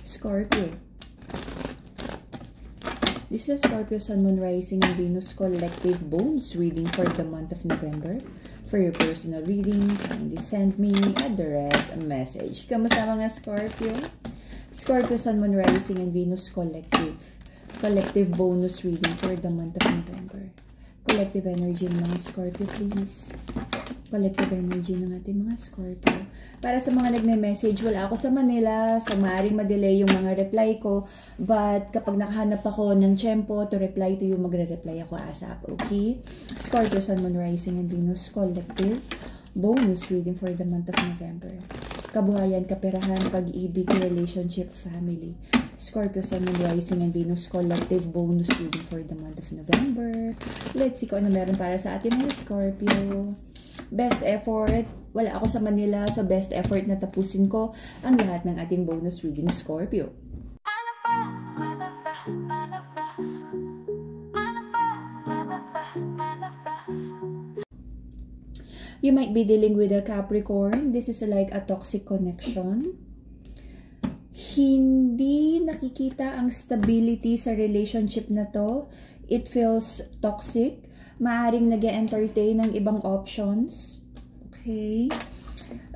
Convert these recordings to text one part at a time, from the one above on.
Scorpio. This is Scorpio Sun, Moon, Rising, and Venus collective bonus reading for the month of November. For your personal reading, kindly send me a direct message. Kamusta mga Scorpio? Scorpio Sun, Moon, Rising, and Venus collective bonus reading for the month of November. Collective energy ng mga Scorpio, please. Collective energy ng ating mga Scorpio. Para sa mga nagme-message, wala ako sa Manila, so maaaring ma-delay yung mga reply ko. But kapag nakahanap ako ng tiyempo to reply to you, magre-reply ako ASAP, okay? Scorpio, Sun, Moon, Rising, and Venus collective bonus reading for the month of November. Kabuhayan, kaperahan, pag-ibig, relationship, family. Scorpio, Sun, Moon, Rising, and Venus collective bonus reading for the month of November. Let's see kung ano meron para sa ating mga Scorpio. Best effort. Wala ako sa Manila, so best effort na tapusin ko ang lahat ng ating bonus reading, Scorpio. You might be dealing with a Capricorn. This is like a toxic connection. Hindi nakikita ang stability sa relationship na to. It feels toxic. Maaring nag-entertain ng ibang options. Okay?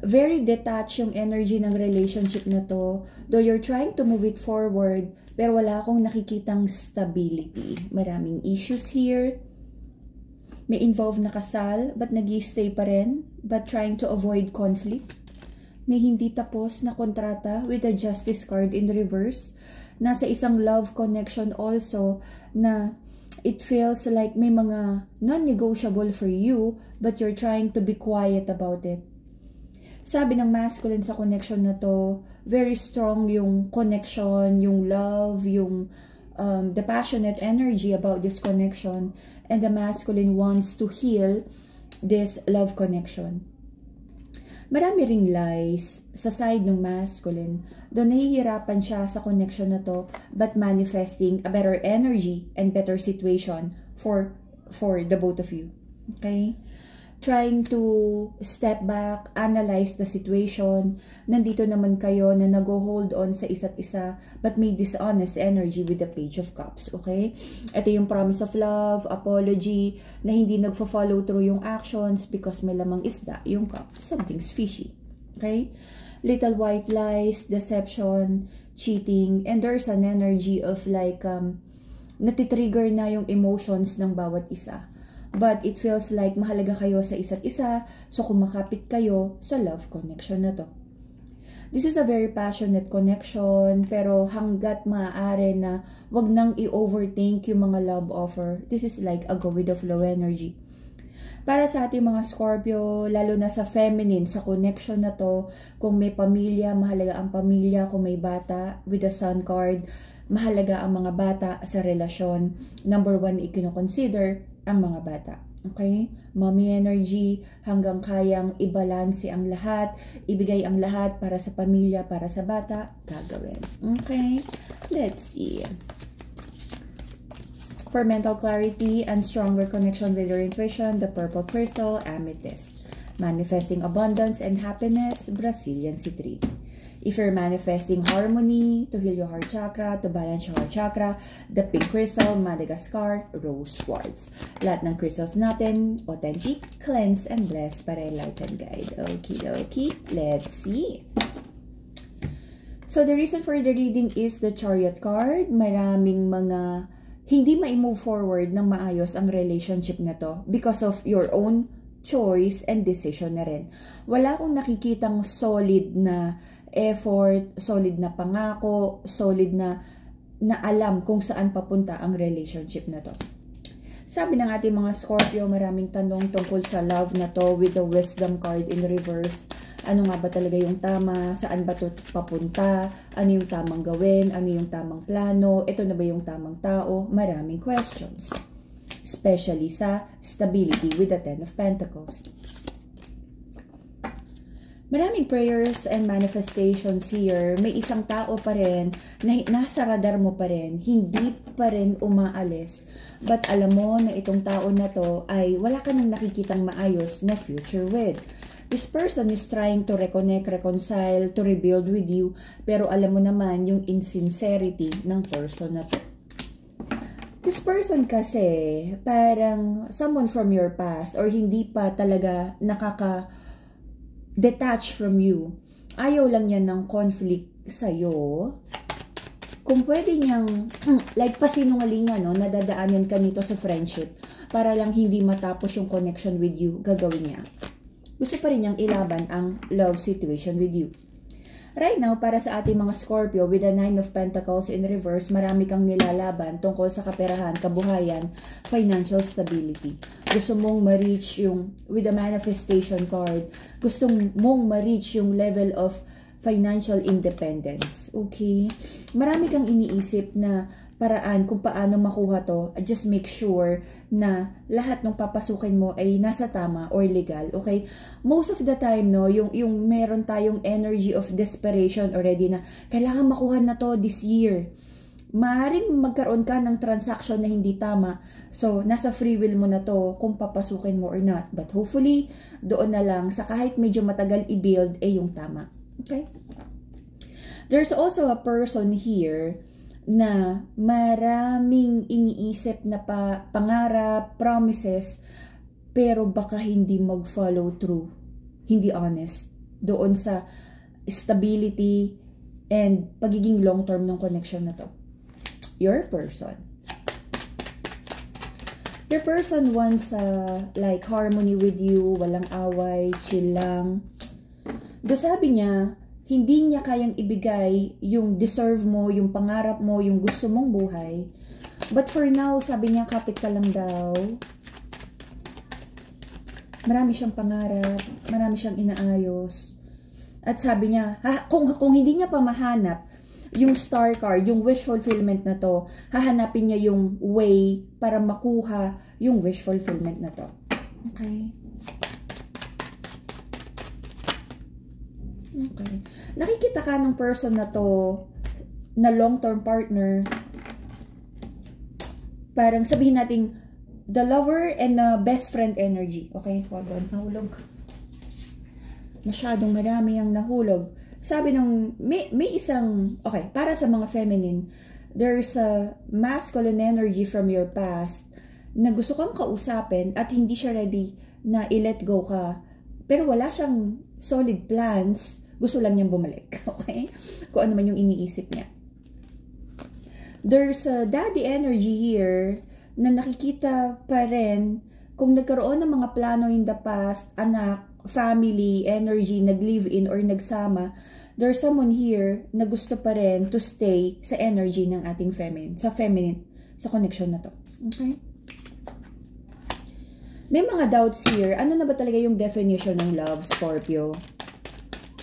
Very detached yung energy ng relationship na to. Though you're trying to move it forward, pero wala akong nakikitang stability. Maraming issues here. May involved na kasal, but nag-i-stay pa rin, but trying to avoid conflict. May hindi tapos na kontrata with the Justice card in reverse. Nasa isang love connection also na it feels like may mga non-negotiable for you, but you're trying to be quiet about it. Sabi ng masculine sa connection na to, very strong yung connection, yung love, yung the passionate energy about this connection, and the masculine wants to heal this love connection. Marami ring lies sa side ng masculine. Doon nahihirapan siya sa connection na to, but manifesting a better energy and better situation for the both of you. Okay? Trying to step back, analyze the situation. Nandito naman kayo na nag-hold on sa isa't isa, but may dishonest energy with the Page of Cups. Okay? Ito yung promise of love, apology, na hindi nagfo-follow through yung actions because may lamang isda yung cup. Something's fishy. Okay? Little white lies, deception, cheating, and there's an energy of like, natitrigger na yung emotions ng bawat isa. But it feels like mahalaga kayo sa isa't isa, so kumakapit kayo sa love connection na to. This is a very passionate connection, pero hanggat maaari na wag nang i-overthink yung mga love offer. This is like a go with the flow energy. Para sa ating mga Scorpio, lalo na sa feminine, sa connection na to, kung may pamilya, mahalaga ang pamilya. Kung may bata, with the Sun card, mahalaga ang mga bata sa relasyon. Number one, ikinoconsider ang mga bata. Okay? Mommy energy, hanggang kayang i-balance ang lahat, ibigay ang lahat para sa pamilya, para sa bata, gagawin. Okay? Let's see. For mental clarity and stronger connection with your intuition, the purple crystal, amethyst. Manifesting abundance and happiness, Brazilian citrine. If you're manifesting harmony, to heal your heart chakra, to balance your heart chakra, the pink crystal, Madagascar, rose quartz. Lahat ng crystals natin, authentic, cleanse, and bless para enlighten guide. Okay, let's see. So the reason for the reading is the Chariot card. Maraming mga hindi ma-move forward ng maayos ang relationship na to because of your own choice and decision na rin. Wala akong nakikitang solid na effort, solid na pangako, solid na alam kung saan papunta ang relationship na to. Sabi ng ating mga Scorpio, maraming tanong tungkol sa love na to with the Wisdom card in reverse. Ano nga ba talaga yung tama? Saan ba ito papunta? Ano yung tamang gawin? Ano yung tamang plano? Ito na ba yung tamang tao? Maraming questions. Especially sa stability with the Ten of Pentacles. Maraming prayers and manifestations here. May isang tao pa rin na nasa radar mo pa rin, hindi pa rin umaalis. But alam mo na itong tao na to ay wala ka nang nakikitang maayos na future with. This person is trying to reconnect, reconcile, to rebuild with you. Pero alam mo naman yung insincerity ng person na to. This person kasi, parang someone from your past or hindi pa talaga nakaka-detach from you. Ayaw lang yan ng conflict sa'yo. Kung pwede niyang, like pasinungalingan, no, nadadaanan ka nito sa friendship para lang hindi matapos yung connection with you, gagawin niya. Gusto pa rin niyang ilaban ang love situation with you. Right now, para sa ating mga Scorpio, with the 9 of Pentacles in reverse, marami kang nilalaban tungkol sa kaperahan, kabuhayan, financial stability. Gusto mong ma-reach yung, with the manifestation card, gusto mong ma-reach yung level of financial independence. Okay? Marami kang iniisip na paraan kung paano makuha to. Just make sure na lahat ng papasukin mo ay nasa tama or legal. Okay? Most of the time, no, yung meron tayong energy of desperation already na kailangan makuha na to this year. Maaaring magkaroon ka ng transaction na hindi tama. So, nasa free will mo na to kung papasukin mo or not. But hopefully, doon na lang sa kahit medyo matagal i-build ay yung tama. Okay? There's also a person here na maraming iniisip na pangarap, promises, pero baka hindi mag-follow through, hindi honest, doon sa stability and pagiging long-term ng connection na to. Your person. Your person wants like harmony with you, walang away, chill lang. Do sabi niya, hindi niya kayang ibigay yung deserve mo, yung pangarap mo, yung gusto mong buhay. But for now, sabi niya, kapit ka lang daw. Marami siyang pangarap, marami siyang inaayos. At sabi niya, kung hindi niya pa mahanap yung star card, yung wish fulfillment na to, hahanapin niya yung way para makuha yung wish fulfillment na to. Okay? Okay. Nakikita ka ng person na to, na long-term partner, parang sabihin natin, the lover and the best friend energy. Okay, hold on. Nahulog. Masyadong marami ang nahulog. Sabi nung, may isang, okay, para sa mga feminine, there's a masculine energy from your past na gusto kang kausapin at hindi siya ready na i-let go ka. Pero wala siyang solid plans. Gusto lang niyang bumalik. Okay? Kung ano man yung iniisip niya. There's a daddy energy here na nakikita pa rin kung nagkaroon ng mga plano in the past, anak, family, energy, nag-live-in or nagsama, there's someone here na gusto pa rin to stay sa energy ng ating feminine, sa connection na to. Okay? May mga doubts here. Ano na ba talaga yung definition ng love, Scorpio?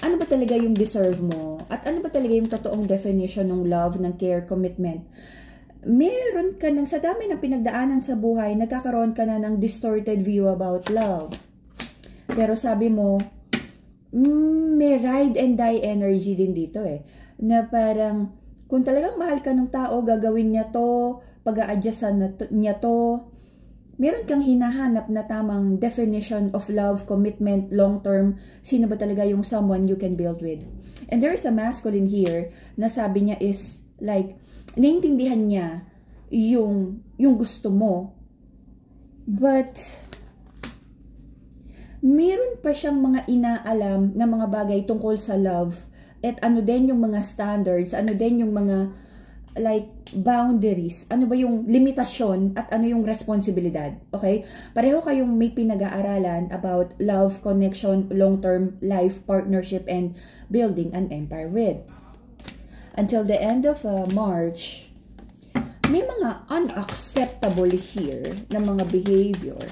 Ano ba talaga yung deserve mo? At ano ba talaga yung totoong definition ng love, ng care, commitment? Meron ka sa dami ng pinagdaanan sa buhay, nagkakaroon ka na ng distorted view about love. Pero sabi mo, may ride and die energy din dito eh. Na parang, kung talagang mahal ka ng tao, gagawin niya to, pag-a-adjustan niya to. Meron kang hinahanap na tamang definition of love, commitment, long-term. Sino ba talaga yung someone you can build with? And there is a masculine here na sabi niya is like, naiintindihan niya yung gusto mo. But, meron pa siyang mga inaalam na mga bagay tungkol sa love. At ano din yung mga standards, ano din yung mga like boundaries, ano ba yung limitasyon at ano yung responsibilidad, okay? Pareho kayong may pinag-aaralan about love, connection, long-term life, partnership, and building an empire with. Until the end of March, may mga unacceptable here na mga behavior.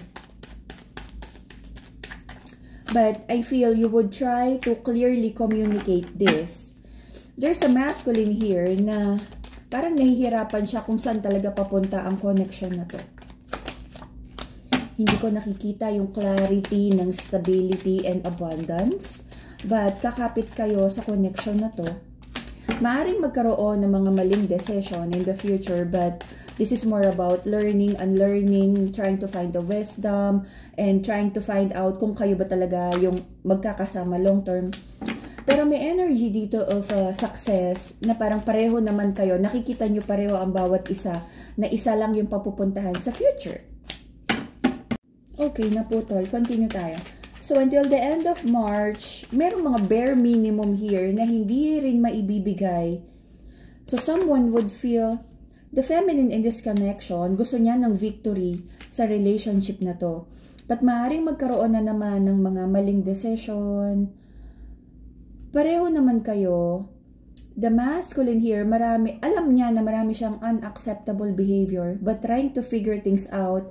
But I feel you would try to clearly communicate this. There's a masculine here na parang nahihirapan siya kung saan talaga papunta ang connection na to. Hindi ko nakikita yung clarity ng stability and abundance. But kakapit kayo sa connection na to. Maaring magkaroon ng mga maling decision in the future, but this is more about learning, unlearning, trying to find the wisdom, and trying to find out kung kayo ba talaga yung magkakasama long term. Pero may energy dito of success na parang pareho naman kayo. Nakikita nyo pareho ang bawat isa na isa lang yung papupuntahan sa future. Okay, naputol. Continue tayo. So, until the end of March, merong mga bare minimum here na hindi rin maibibigay. So, someone would feel the feminine in this connection, gusto niya ng victory sa relationship na to. But maaaring magkaroon na naman ng mga maling decision. Pareho naman kayo. The masculine here, alam niya na marami siyang unacceptable behavior, but trying to figure things out.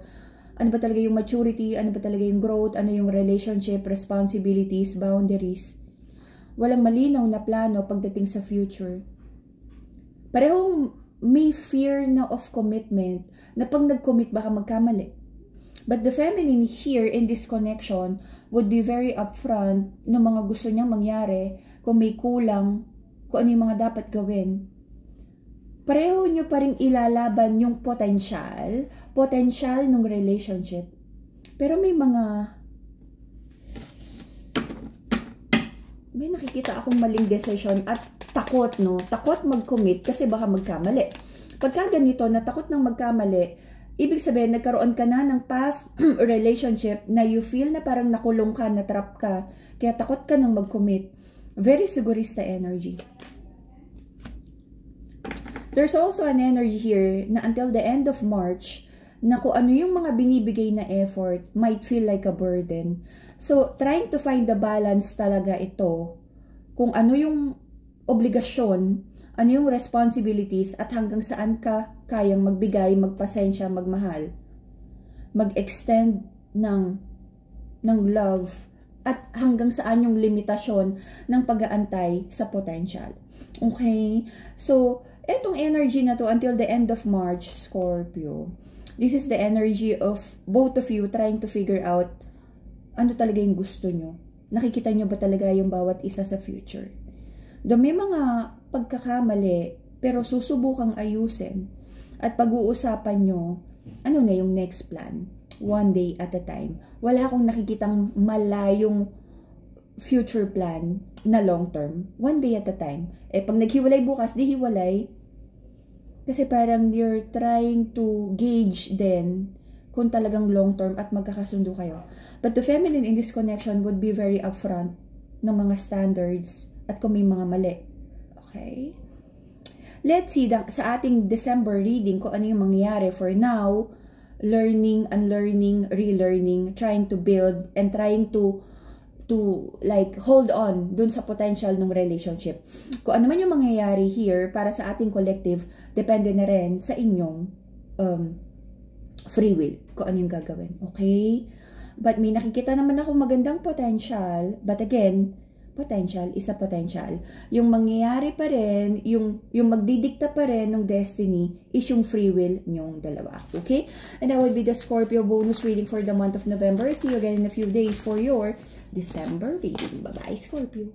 Ano ba talaga yung maturity? Ano ba talaga yung growth? Ano yung relationship, responsibilities, boundaries? Walang malinaw na plano pagdating sa future. Parehong may fear na of commitment, na pag nag-commit baka magkamali. But the feminine here in this connection would be very upfront ng mga gusto niyang mangyari, kung may kulang, kung ano yung mga dapat gawin. Pareho nyo pa rin ilalaban yung potential ng relationship. Pero may nakikita akong maling decision at takot, no? Takot mag-commit kasi baka magkamali. Pagka ganito, na takot ng magkamali, ibig sabihin, nagkaroon ka na ng past relationship na you feel na parang nakulong ka, na-trap ka, kaya takot ka ng mag-commit. Very sigurista energy. There's also an energy here na until the end of March, na kung ano yung mga binibigay na effort might feel like a burden. So, trying to find the balance talaga ito. Kung ano yung obligasyon, ano yung responsibilities, at hanggang saan ka kayang magbigay, magpasensya, magmahal. Mag-extend ng love, at hanggang saan yung limitasyon ng pag-aantay sa potential. Okay? So, etong energy na to until the end of March, Scorpio. This is the energy of both of you trying to figure out ano talaga yung gusto nyo. Nakikita nyo ba talaga yung bawat isa sa future? Do may mga pagkakamali, pero susubukang ayusin. At pag-uusapan nyo, ano na yung next plan? One day at a time. Wala akong nakikitang malayong future plan na long term. One day at a time. Pag naghiwalay bukas, di hiwalay. Kasi parang you're trying to gauge then kung talagang long term at magkakasundo kayo. But the feminine in this connection would be very upfront ng mga standards at kung may mga mali. Okay? Let's see sa ating December reading kung ano yung mangyayari. For now, learning, unlearning, relearning, trying to build, and trying to like hold on dun sa potential ng relationship. Kung ano man yung mangyayari here para sa ating collective, depende na rin sa inyong free will kung ano yung gagawin. Okay? But may nakikita naman ako magandang potential, but again, potential is a potential. Yung mangyayari pa rin, yung magdidikta pa rin ng destiny is yung free will nyong dalawa. Okay? And that would be the Scorpio bonus reading for the month of November. See you again in a few days for your December reading. Bye-bye, Scorpio.